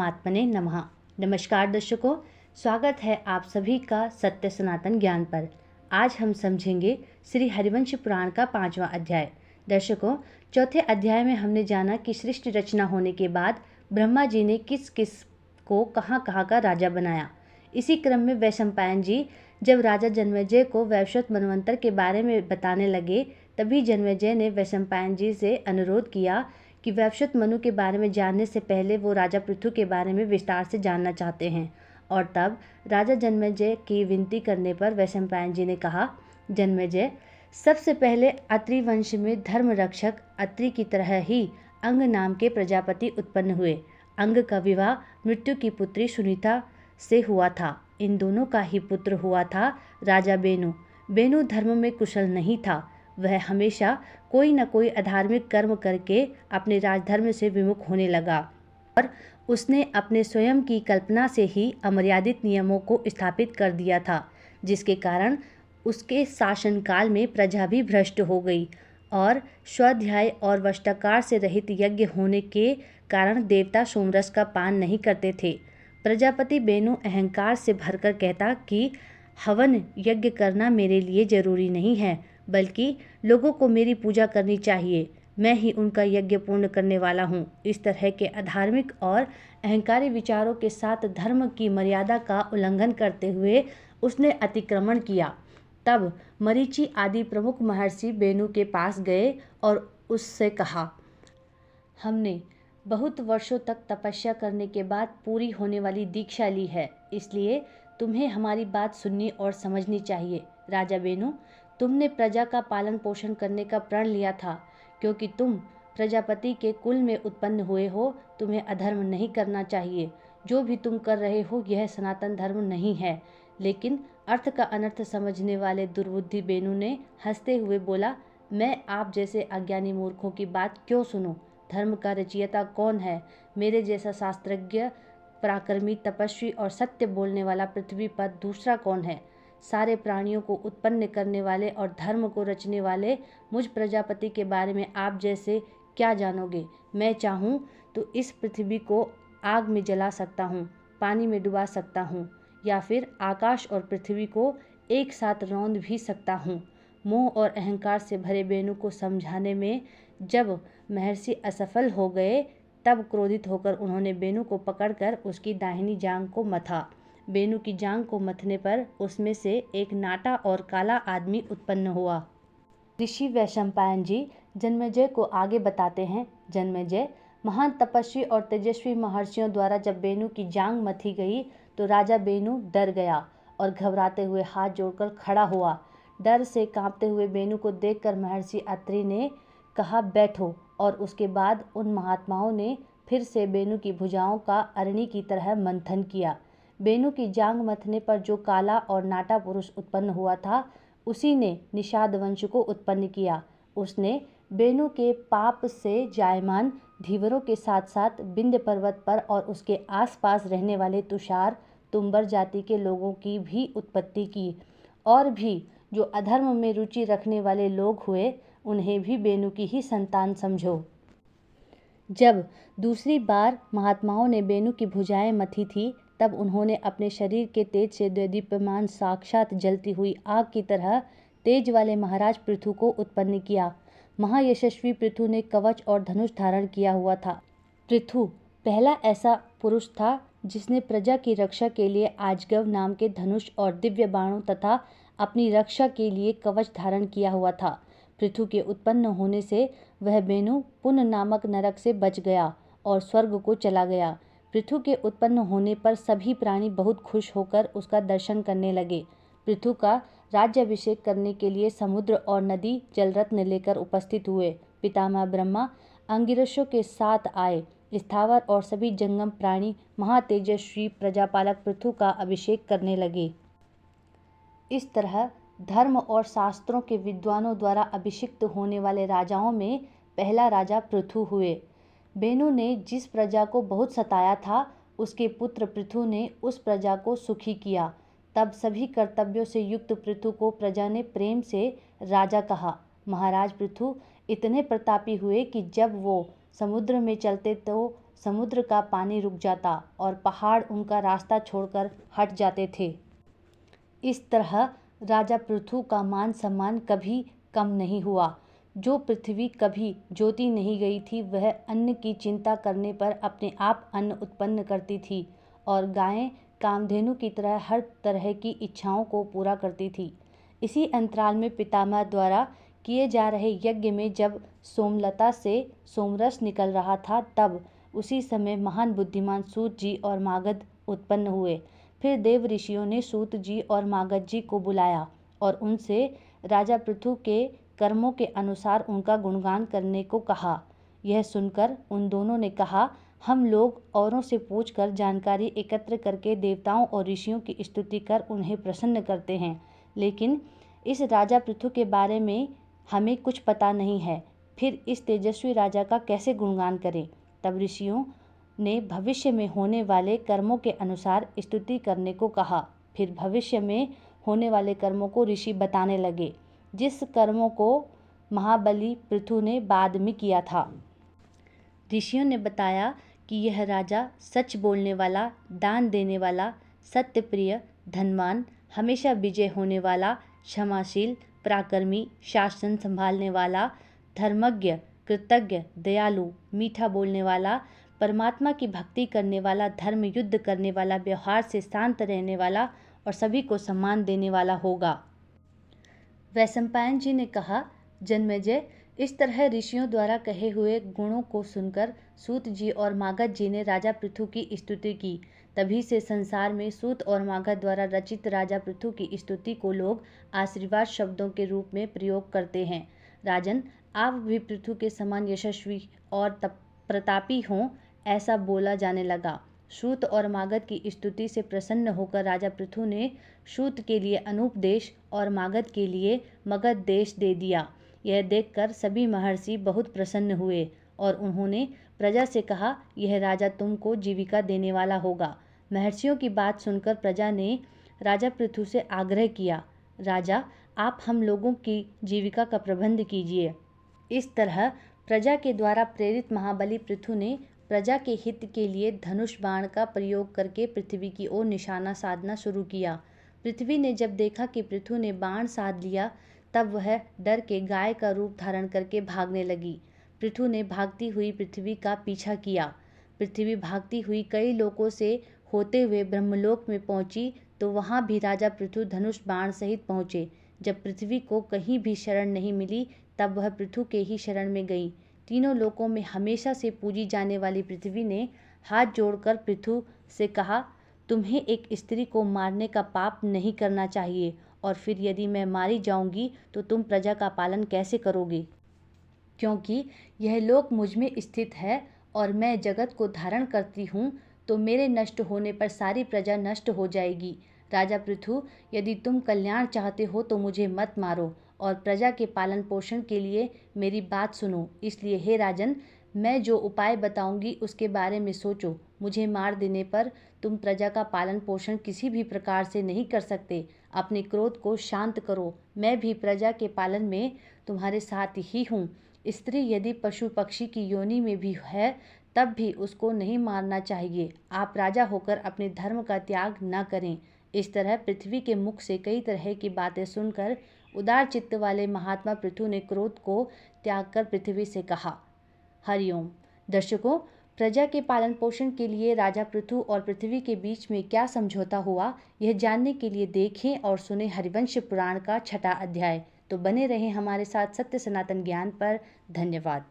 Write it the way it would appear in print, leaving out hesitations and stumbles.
परमात्मने नमः। नमस्कार दर्शकों, स्वागत है आप सभी का सत्य सनातन ज्ञान पर। आज हम समझेंगे श्री हरिवंश पुराण का 5वां अध्याय। दर्शकों, चौथे अध्याय में हमने जाना कि सृष्टि रचना होने के बाद ब्रह्मा जी ने किस किस को कहाँ कहाँ का राजा बनाया। इसी क्रम में वैशंपायन जी जब राजा जन्मेजय को वैवस्वत मनवंतर के बारे में बताने लगे, तभी जन्मेजय ने वैशंपायन जी से अनुरोध किया कि वैवस्वत मनु के बारे में जानने से पहले वो राजा पृथु के बारे में विस्तार से जानना चाहते हैं। और तब राजा जन्मेजय की विनती करने पर वैशंपायन जी ने कहा, जन्मेजय, सबसे पहले अत्रि वंश में धर्म रक्षक अत्रि की तरह ही अंग नाम के प्रजापति उत्पन्न हुए। अंग का विवाह मृत्यु की पुत्री सुनीता से हुआ था। इन दोनों का ही पुत्र हुआ था राजा बेनु। बेनु धर्म में कुशल नहीं था। वह हमेशा कोई न कोई अधार्मिक कर्म करके अपने राजधर्म से विमुख होने लगा और उसने अपने स्वयं की कल्पना से ही अमर्यादित नियमों को स्थापित कर दिया था, जिसके कारण उसके शासनकाल में प्रजा भी भ्रष्ट हो गई और स्वाध्याय और वष्टाकार से रहित यज्ञ होने के कारण देवता सोमरस का पान नहीं करते थे। प्रजापति बेनु अहंकार से भरकर कहता कि हवन यज्ञ करना मेरे लिए जरूरी नहीं है, बल्कि लोगों को मेरी पूजा करनी चाहिए। मैं ही उनका यज्ञ पूर्ण करने वाला हूँ। इस तरह के अधार्मिक और अहंकारी विचारों के साथ धर्म की मर्यादा का उल्लंघन करते हुए उसने अतिक्रमण किया। तब मरीचि आदि प्रमुख महर्षि बेनु के पास गए और उससे कहा, हमने बहुत वर्षों तक तपस्या करने के बाद पूरी होने वाली दीक्षा ली है, इसलिए तुम्हें हमारी बात सुननी और समझनी चाहिए। राजा बेनु, तुमने प्रजा का पालन पोषण करने का प्रण लिया था, क्योंकि तुम प्रजापति के कुल में उत्पन्न हुए हो। तुम्हें अधर्म नहीं करना चाहिए। जो भी तुम कर रहे हो यह सनातन धर्म नहीं है। लेकिन अर्थ का अनर्थ समझने वाले दुर्बुद्धि बेनु ने हंसते हुए बोला, मैं आप जैसे अज्ञानी मूर्खों की बात क्यों सुनूं? धर्म का रचयिता कौन है? मेरे जैसा शास्त्रज्ञ, पराक्रमी, तपस्वी और सत्य बोलने वाला पृथ्वी पर दूसरा कौन है? सारे प्राणियों को उत्पन्न करने वाले और धर्म को रचने वाले मुझ प्रजापति के बारे में आप जैसे क्या जानोगे? मैं चाहूँ तो इस पृथ्वी को आग में जला सकता हूँ, पानी में डुबा सकता हूँ, या फिर आकाश और पृथ्वी को एक साथ रौंद भी सकता हूँ। मोह और अहंकार से भरे बेनु को समझाने में जब महर्षि असफल हो गए, तब क्रोधित होकर उन्होंने बेनु को पकड़कर उसकी दाहिनी जांघ को मथा। बेनु की जांघ को मथने पर उसमें से एक नाटा और काला आदमी उत्पन्न हुआ। ऋषि वैशंपायन जी जन्मेजय को आगे बताते हैं, जन्मेजय, महान तपस्वी और तेजस्वी महर्षियों द्वारा जब बेनु की जांघ मथी गई तो राजा बेनु डर गया और घबराते हुए हाथ जोड़कर खड़ा हुआ। डर से कांपते हुए बेनु को देखकर महर्षि अत्रि ने कहा, बैठो, और उसके बाद उन महात्माओं ने फिर से बेनु की भुजाओं का अरणी की तरह मंथन किया। बेनु की जांघ मथने पर जो काला और नाटा पुरुष उत्पन्न हुआ था, उसी ने निषाद वंश को उत्पन्न किया। उसने बेनु के पाप से जायमान धीवरों के साथ साथ विंध्य पर्वत पर और उसके आसपास रहने वाले तुषार तुम्बर जाति के लोगों की भी उत्पत्ति की, और भी जो अधर्म में रुचि रखने वाले लोग हुए, उन्हें भी बेनु की ही संतान समझो। जब दूसरी बार महात्माओं ने बेनु की भुजाएं मथी थी, तब उन्होंने अपने शरीर के तेज से दीप्यमान साक्षात जलती हुई आग की तरह तेज वाले महाराज पृथु को उत्पन्न किया। महायशस्वी पृथु ने कवच और धनुष धारण किया हुआ था। पृथु पहला ऐसा पुरुष था जिसने प्रजा की रक्षा के लिए आजगव नाम के धनुष और दिव्य बाणों तथा अपनी रक्षा के लिए कवच धारण किया हुआ था। पृथु के उत्पन्न होने से वह बेनु पुन नामक नरक से बच गया और स्वर्ग को चला गया। पृथु के उत्पन्न होने पर सभी प्राणी बहुत खुश होकर उसका दर्शन करने लगे। पृथु का राज्याभिषेक करने के लिए समुद्र और नदी जलरत्न लेकर उपस्थित हुए। पितामह ब्रह्मा अंगिरसों के साथ आए। स्थावर और सभी जंगम प्राणी महातेजस्वी प्रजापालक पृथु का अभिषेक करने लगे। इस तरह धर्म और शास्त्रों के विद्वानों द्वारा अभिषिक्त होने वाले राजाओं में पहला राजा पृथु हुए। बेनु ने जिस प्रजा को बहुत सताया था, उसके पुत्र पृथु ने उस प्रजा को सुखी किया। तब सभी कर्तव्यों से युक्त पृथु को प्रजा ने प्रेम से राजा कहा। महाराज पृथु इतने प्रतापी हुए कि जब वो समुद्र में चलते तो समुद्र का पानी रुक जाता और पहाड़ उनका रास्ता छोड़कर हट जाते थे। इस तरह राजा पृथु का मान सम्मान कभी कम नहीं हुआ। जो पृथ्वी कभी जोती नहीं गई थी, वह अन्न की चिंता करने पर अपने आप अन्न उत्पन्न करती थी और गायें कामधेनु की तरह हर तरह की इच्छाओं को पूरा करती थी। इसी अंतराल में पितामह द्वारा किए जा रहे यज्ञ में जब सोमलता से सोमरस निकल रहा था, तब उसी समय महान बुद्धिमान सूत जी और मागध उत्पन्न हुए। फिर देव ऋषियों ने सूत जी और मागध जी को बुलाया और उनसे राजा पृथु के कर्मों के अनुसार उनका गुणगान करने को कहा। यह सुनकर उन दोनों ने कहा, हम लोग औरों से पूछकर जानकारी एकत्र करके देवताओं और ऋषियों की स्तुति कर उन्हें प्रसन्न करते हैं, लेकिन इस राजा पृथु के बारे में हमें कुछ पता नहीं है। फिर इस तेजस्वी राजा का कैसे गुणगान करें? तब ऋषियों ने भविष्य में होने वाले कर्मों के अनुसार स्तुति करने को कहा। फिर भविष्य में होने वाले कर्मों को ऋषि बताने लगे, जिस कर्मों को महाबली पृथु ने बाद में किया था। ऋषियों ने बताया कि यह राजा सच बोलने वाला, दान देने वाला, सत्यप्रिय, धनवान, हमेशा विजय होने वाला, क्षमाशील, पराक्रमी, शासन संभालने वाला, धर्मज्ञ, कृतज्ञ, दयालु, मीठा बोलने वाला, परमात्मा की भक्ति करने वाला, धर्म युद्ध करने वाला, व्यवहार से शांत रहने वाला और सभी को सम्मान देने वाला होगा। वैशंपायन जी ने कहा, जन्मेजय, इस तरह ऋषियों द्वारा कहे हुए गुणों को सुनकर सूत जी और मागध जी ने राजा पृथु की स्तुति की। तभी से संसार में सूत और मागध द्वारा रचित राजा पृथु की स्तुति को लोग आशीर्वाद शब्दों के रूप में प्रयोग करते हैं। राजन, आप भी पृथु के समान यशस्वी और प्रतापी हों, ऐसा बोला जाने लगा। सूत और मागध की स्तुति से प्रसन्न होकर राजा पृथु ने सूत के लिए अनूप देश और मागध के लिए मगध देश दे दिया। यह देखकर सभी महर्षि बहुत प्रसन्न हुए और उन्होंने प्रजा से कहा, यह राजा तुमको जीविका देने वाला होगा। महर्षियों की बात सुनकर प्रजा ने राजा पृथु से आग्रह किया, राजा, आप हम लोगों की जीविका का प्रबंध कीजिए। इस तरह प्रजा के द्वारा प्रेरित महाबली पृथु ने प्रजा के हित के लिए धनुष बाण का प्रयोग करके पृथ्वी की ओर निशाना साधना शुरू किया। पृथ्वी ने जब देखा कि पृथु ने बाण साध लिया, तब वह डर के गाय का रूप धारण करके भागने लगी। पृथु ने भागती हुई पृथ्वी का पीछा किया। पृथ्वी भागती हुई कई लोकों से होते हुए ब्रह्मलोक में पहुंची, तो वहां भी राजा पृथु धनुष बाण सहित पहुंचे। जब पृथ्वी को कहीं भी शरण नहीं मिली, तब वह पृथु के ही शरण में गई। तीनों लोकों में हमेशा से पूजी जाने वाली पृथ्वी ने हाथ जोड़कर पृथु से कहा, तुम्हें एक स्त्री को मारने का पाप नहीं करना चाहिए, और फिर यदि मैं मारी जाऊंगी तो तुम प्रजा का पालन कैसे करोगे? क्योंकि यह लोक मुझ में स्थित है और मैं जगत को धारण करती हूँ, तो मेरे नष्ट होने पर सारी प्रजा नष्ट हो जाएगी। राजा पृथु, यदि तुम कल्याण चाहते हो तो मुझे मत मारो और प्रजा के पालन पोषण के लिए मेरी बात सुनो। इसलिए हे राजन, मैं जो उपाय बताऊंगी उसके बारे में सोचो। मुझे मार देने पर तुम प्रजा का पालन पोषण किसी भी प्रकार से नहीं कर सकते। अपने क्रोध को शांत करो। मैं भी प्रजा के पालन में तुम्हारे साथ ही हूँ। स्त्री यदि पशु पक्षी की योनि में भी है, तब भी उसको नहीं मारना चाहिए। आप राजा होकर अपने धर्म का त्याग न करें। इस तरह पृथ्वी के मुख से कई तरह की बातें सुनकर उदार चित्त वाले महात्मा पृथु ने क्रोध को त्याग कर पृथ्वी से कहा, हरिओम। दर्शकों, प्रजा के पालन पोषण के लिए राजा पृथु और पृथ्वी के बीच में क्या समझौता हुआ, यह जानने के लिए देखें और सुने हरिवंश पुराण का 6वां अध्याय। तो बने रहें हमारे साथ सत्य सनातन ज्ञान पर। धन्यवाद।